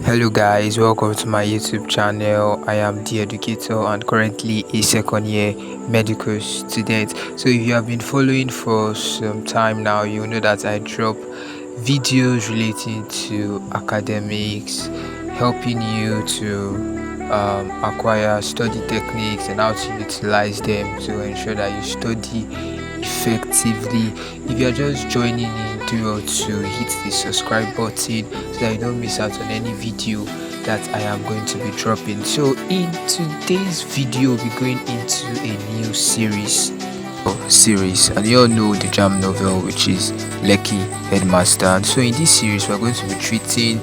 Hello guys, welcome to my YouTube channel. I am the educator and currently a second year medical student. So if you have been following for some time now, you know that I drop videos relating to academics, helping you to acquire study techniques and how to utilize them to ensure that you study effectively. If you are just joining in, do well to hit the subscribe button so that you don't miss out on any video that I am going to be dropping. So in today's video, we'll be going into a new series, and you all know the JAMB novel, which is Lekki Headmaster. And so in this series, we're going to be treating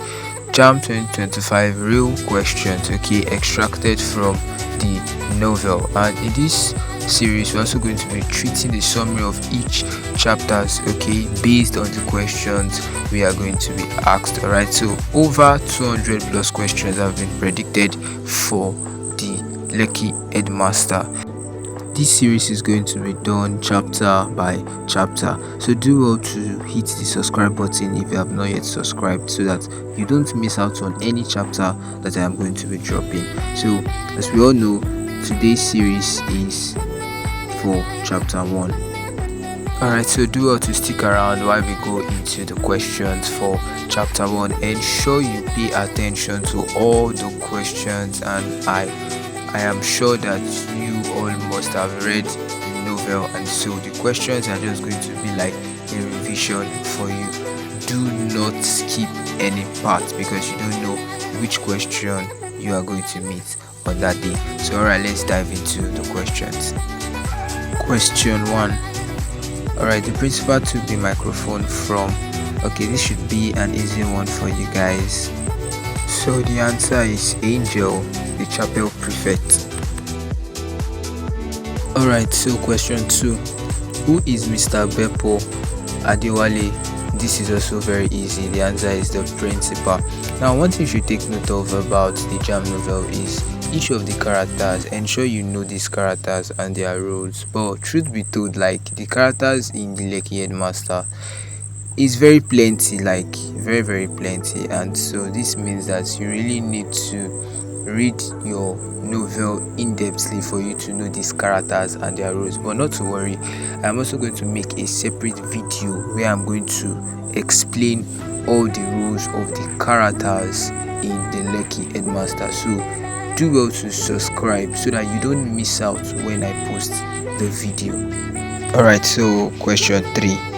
JAMB 2025 real questions, okay, extracted from the novel. And in this series, we're also going to be treating the summary of each chapters, okay, based on the questions we are going to be asked. All right, so over 200 plus questions have been predicted for the Lekki Headmaster. This series is going to be done chapter by chapter, so do well to hit the subscribe button if you have not yet subscribed so that you don't miss out on any chapter that I am going to be dropping. So as we all know, today's series is for chapter 1. Alright, so do well to stick around while we go into the questions for chapter 1. Ensure you pay attention to all the questions, and I am sure that you all must have read the novel, and so the questions are just going to be like a revision for you. Do not skip any part because you don't know which question you are going to meet on that day. So alright, let's dive into the questions. Question 1. Alright, the principal took the microphone from... Okay, this should be an easy one for you guys. So the answer is Angel, the chapel prefect. Alright, so question 2. Who is Mr. Beppo Adewale? This is also very easy. The answer is the principal. Now, one thing you should take note of about the JAMB novel is each of the characters. Ensure you know these characters and their roles. But truth be told, like the characters in the Lekki Headmaster is very plenty, like very plenty, and so this means that you really need to read your novel in-depthly for you to know these characters and their roles. But not to worry, I'm also going to make a separate video where I'm going to explain all the roles of the characters in the Lekki Headmaster. So do well to subscribe so that you don't miss out when I post the video. Alright, so question 3.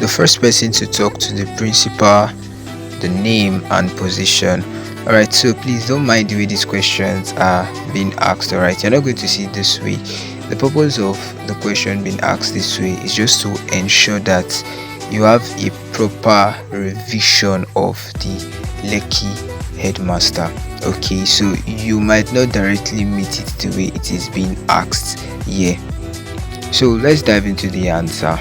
The first person to talk to the principal, the name and position. Alright, so please don't mind the way these questions are being asked. Alright, you're not going to see it this way. The purpose of the question being asked this way is just to ensure that you have a proper revision of the Lekki Headmaster. Okay, so you might not directly meet it the way it is being asked here. So let's dive into the answer.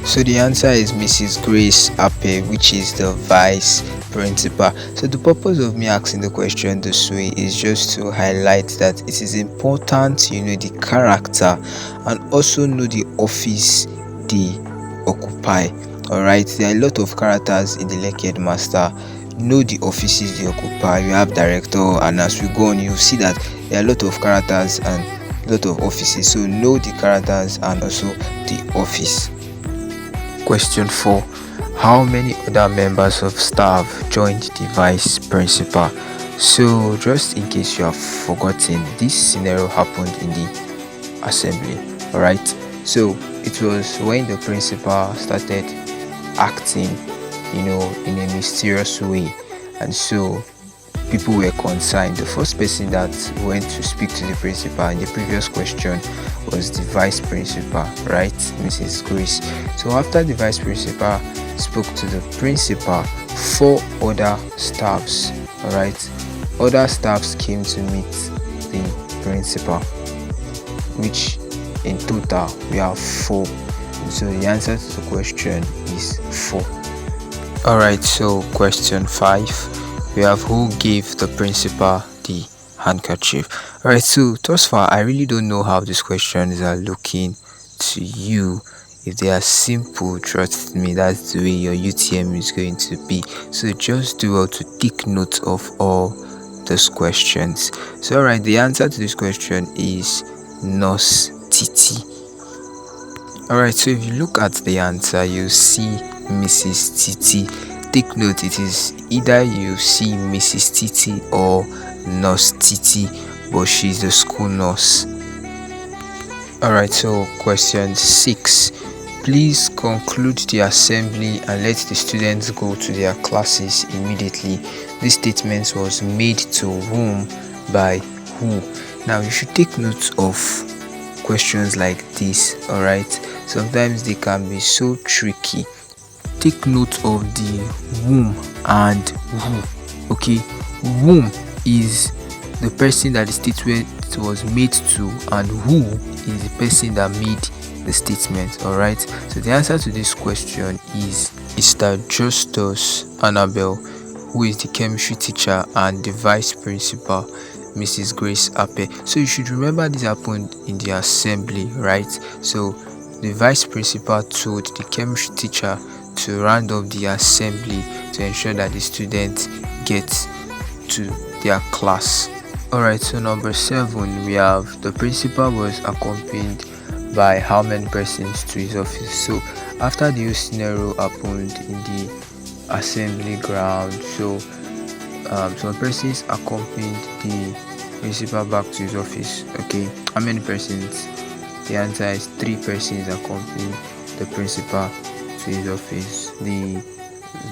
So the answer is Mrs. Grace Ape, which is the vice principal. So the purpose of me asking the question this way is just to highlight that it is important you know the character and also know the office they occupy. Alright, there are a lot of characters in the Lekki Headmaster. Know the offices they occupy. You have director, and as we go on, you see that there are a lot of characters and a lot of offices. So know the characters and also the office. Question 4. How many other members of staff joined the vice principal? So just in case you have forgotten, this scenario happened in the assembly. Alright, so it was when the principal started acting in a mysterious way, and so people were concerned. The first person that went to speak to the principal in the previous question was the vice principal, right, Mrs. Grace. So after the vice principal spoke to the principal, 4 other staffs, alright, other staffs came to meet the principal, which in total we have 4. So the answer to the question is 4. Alright, so question 5, we have who gave the principal the handkerchief. Alright, so thus far I really don't know how these questions are looking to you. If they are simple, trust me, that's the way your UTM is going to be. So just do well to take note of all those questions. So alright, the answer to this question is Nurse Titi. Alright, so if you look at the answer, you see Mrs. Titi. Take note, it is either you see Mrs. Titi or Nurse Titi, but she's the school nurse. Alright, so question 6. Please conclude the assembly and let the students go to their classes immediately. This statement was made to whom, by who? Now you should take note of questions like this. Alright, sometimes they can be so tricky. Take note of the whom and who. Okay, whom is the person that the statement was made to, and who is the person that made the statement. Alright, so the answer to this question is Mr. Justus Annabel, who is the chemistry teacher, and the vice principal, Mrs. Grace Ape. So you should remember this happened in the assembly, right? So the vice principal told the chemistry teacher to round up the assembly to ensure that the students get to their class. Alright, so number 7, we have the principal was accompanied by how many persons to his office. So after the whole scenario happened in the assembly ground, so some persons accompanied the principal back to his office. Okay, how many persons? The answer is 3 persons accompanied the principal to his office: the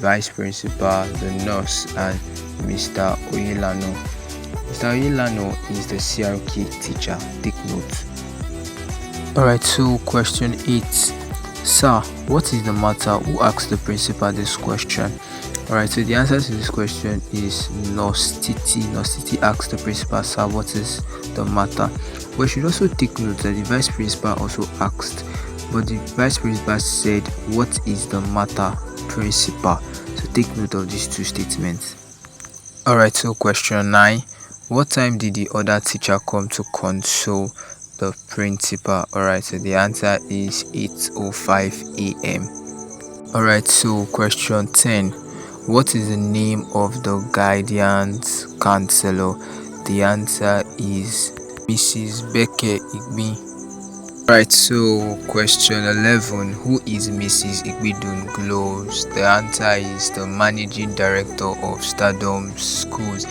vice principal, the nurse, and Mr. Oyelano. Mr. Oyelano is the CRK teacher. Take note. Alright, so question 8. Sir, what is the matter? Who asked the principal this question? Alright, so the answer to this question is Nurse Titi. Nurse Titi asked the principal, sir, what is the matter? But you should also take note that the vice principal also asked, but the vice principal said, what is the matter, principal? So take note of these two statements. Alright, so question 9. What time did the other teacher come to console the principal? Alright, so the answer is 8:05 a.m. Alright, so question 10. What is the name of the guidance counselor? The answer is Mrs. Beke Igbi. Alright, so question 11. Who is Mrs. Igbidun Gloves? The answer is the managing director of Stardom Schools.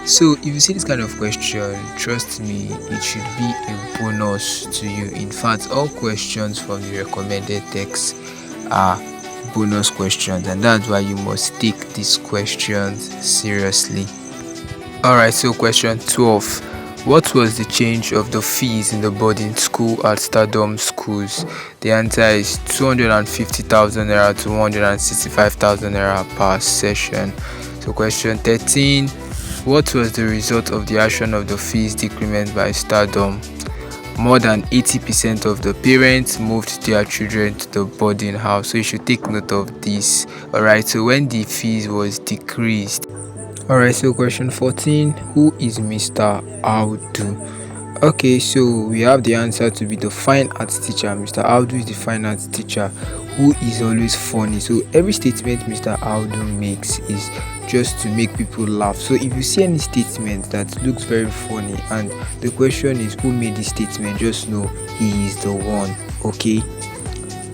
So if you see this kind of question, trust me, it should be a bonus to you. In fact, all questions from the recommended text are bonus questions, and that's why you must take these questions seriously. Alright, so question 12. What was the change of the fees in the boarding school at Stardom Schools? The answer is 250,000 naira to 165,000 naira per session. So question 13. What was the result of the action of the fees decrement by Stardom? More than 80% of the parents moved their children to the boarding house. So you should take note of this. Alright, so when the fees was decreased. Alright, so question 14. Who is Mr. Audu? Okay, so we have the answer to be the fine arts teacher. Mr. Audu is the fine arts teacher who is always funny. So every statement Mr. Audu makes is just to make people laugh. So if you see any statement that looks very funny and the question is who made this statement, just know he is the one. Okay.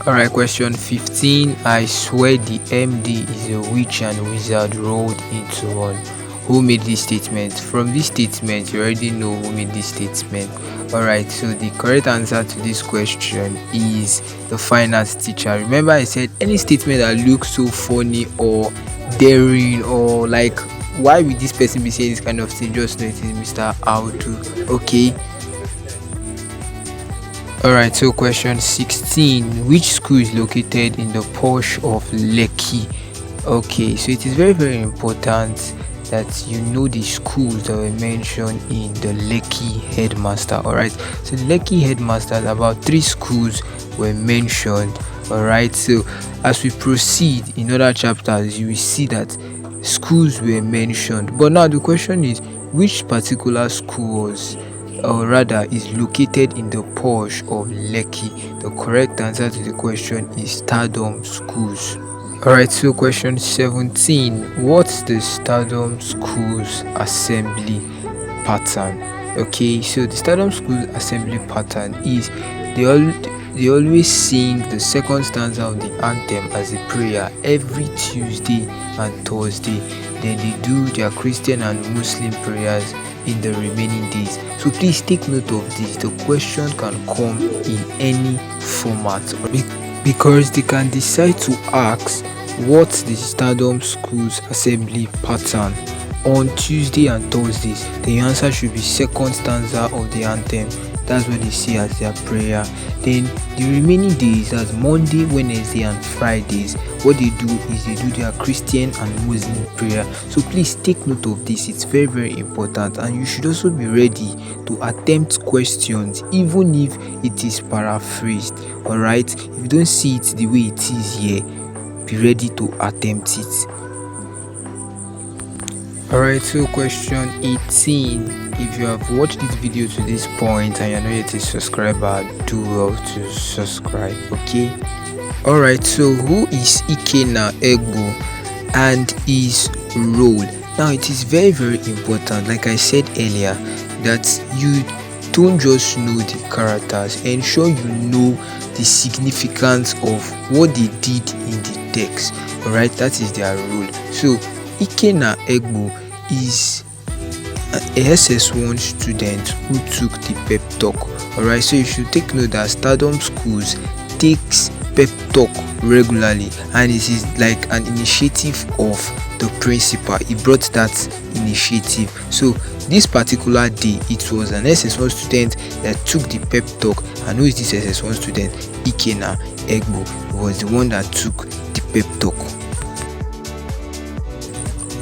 Alright, question 15. I swear the MD is a witch and wizard rolled into one. Who made this statement? From this statement, you already know who made this statement. Alright, so the correct answer to this question is the fine arts teacher. Remember, I said any statement that looks so funny or daring or like, why would this person be saying this kind of thing? Just know it is Mr. Audu. Okay. Alright, so question 16. Which school is located in the posh of Lekki? Okay, so it is very, very important that you know the schools that were mentioned in the Lekki Headmaster. Alright, so the Lekki Headmaster, about 3 schools were mentioned. Alright, so as we proceed in other chapters, you will see that schools were mentioned. But now the question is, which particular school was or rather is located in the parish of Lekki? The correct answer to the question is Stardom Schools. Alright, so question 17. What's the Stardom Schools assembly pattern? Okay, so the Stardom Schools assembly pattern is they always sing the second stanza of the anthem as a prayer every Tuesday and Thursday. Then they do their Christian and Muslim prayers in the remaining days. So please take note of this. The question can come in any format because they can decide to ask what's the Stardom Schools assembly pattern on Tuesday and Thursdays. The answer should be second stanza of the anthem. That's what they say as their prayer. Then the remaining days, as Monday, Wednesday and Fridays, what they do is they do their Christian and Muslim prayer. So please take note of this. It's very, very important, and you should also be ready to attempt questions even if it is paraphrased. Alright, if you don't see it the way it is here, be ready to attempt it. Alright, so question 18. If you have watched this video to this point and you're not yet a subscriber, do well to subscribe, okay? Alright, so who is Ikenna Egbo and his role? Now, it is very, very important, like I said earlier, that you don't just know the characters. Ensure you know the significance of what they did in the text. Alright, that is their role. So Ikenna Egbo is a SS1 student who took the pep talk. Alright, so you should take note that Stardom Schools takes pep talk regularly, and it is like an initiative of the principal. He brought that initiative. So this particular day, it was an SS1 student that took the pep talk. And who is this SS1 student? Ikenna Egbo was the one that took the pep talk.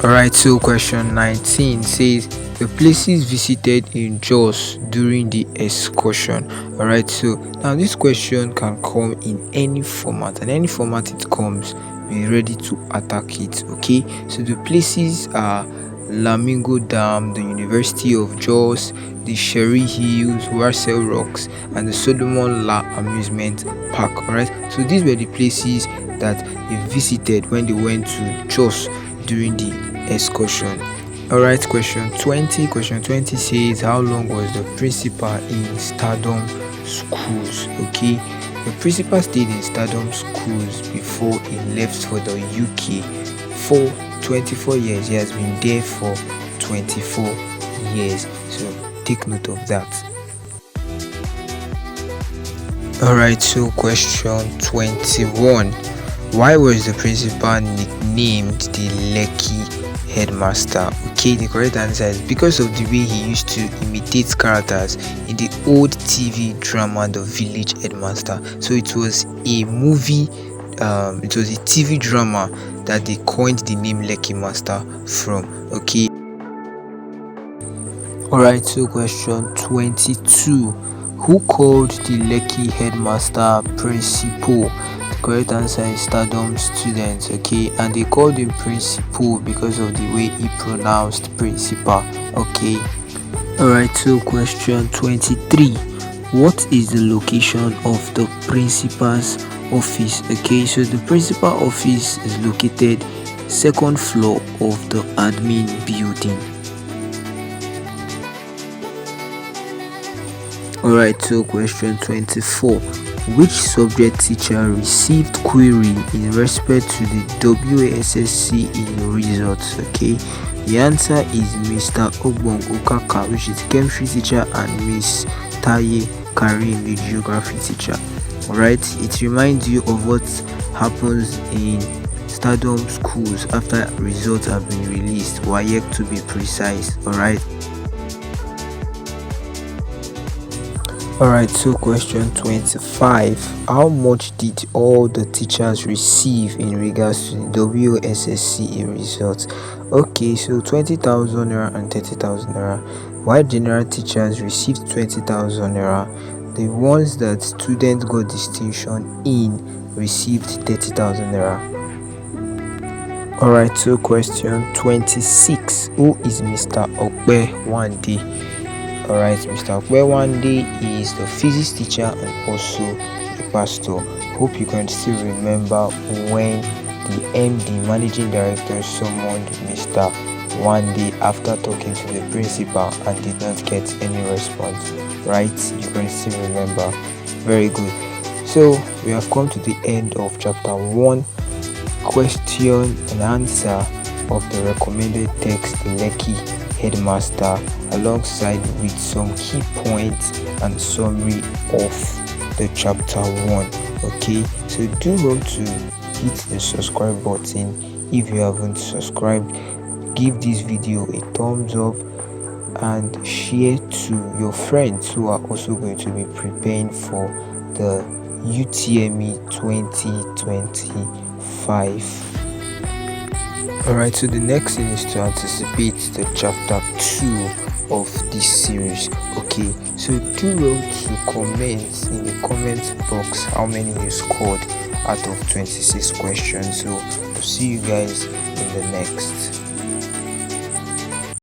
Alright, so question 19 says the places visited in Jos during the excursion. Alright, so now this question can come in any format, and any format it comes, be ready to attack it. Okay, so the places are Lamingo Dam, the University of Jos, the Sherry Hills, Warsaw Rocks, and the Solomon La Amusement Park. Alright, so these were the places that they visited when they went to Jos during the excursion. Alright, question 20. Question 20 says, how long was the principal in Stardom Schools? Okay, the principal stayed in Stardom Schools before he left for the UK for 24 years. He has been there for 24 years. So take note of that. Alright, so question 21. Why was the principal nicknamed the Lekki Headmaster? Okay, the correct answer is because of the way he used to imitate characters in the old TV drama The Village Headmaster. So it was a movie, it was a TV drama that they coined the name Lekki Master from. Okay. Alright, so question 22. Who called the Lekki Headmaster principal? Correct answer is Stardom students. Okay, and they called him principal because of the way he pronounced principal. Okay. Alright, so question 23. What is the location of the principal's office? Okay, so the principal office is located second floor of the admin building. Alright, so question 24. Which subject teacher received query in respect to the WSSCE results? Okay, the answer is Mr. Ogbong Okaka, which is chemistry teacher, and Miss Taye Karim, the geography teacher. Alright, it reminds you of what happens in Stardom Schools after results have been released, WAEC to be precise. Alright, so question 25. How much did all the teachers receive in regards to the WSSCE results? Okay, so 20,000 naira and 30,000 naira. While general teachers received 20,000 naira, the ones that students got distinction in received 30,000 naira. Alright, so question 26. Who is Mr. Okpe Wande? Alright, Mr. Kwewande is the physics teacher and also a pastor. Hope you can still remember when the MD, managing director, summoned Mr. Wande after talking to the principal and did not get any response. Right? You can still remember. Very good. So we have come to the end of chapter 1, question and answer of the recommended text, the Lekki Headmaster, alongside with some key points and summary of the chapter 1. Okay, so do well to hit the subscribe button if you haven't subscribed. Give this video a thumbs up and share to your friends who are also going to be preparing for the UTME 2025. Alright, so the next thing is to anticipate the chapter 2 of this series. Okay, so do well to comment in the comment box how many you scored out of 26 questions. So see you guys in the next.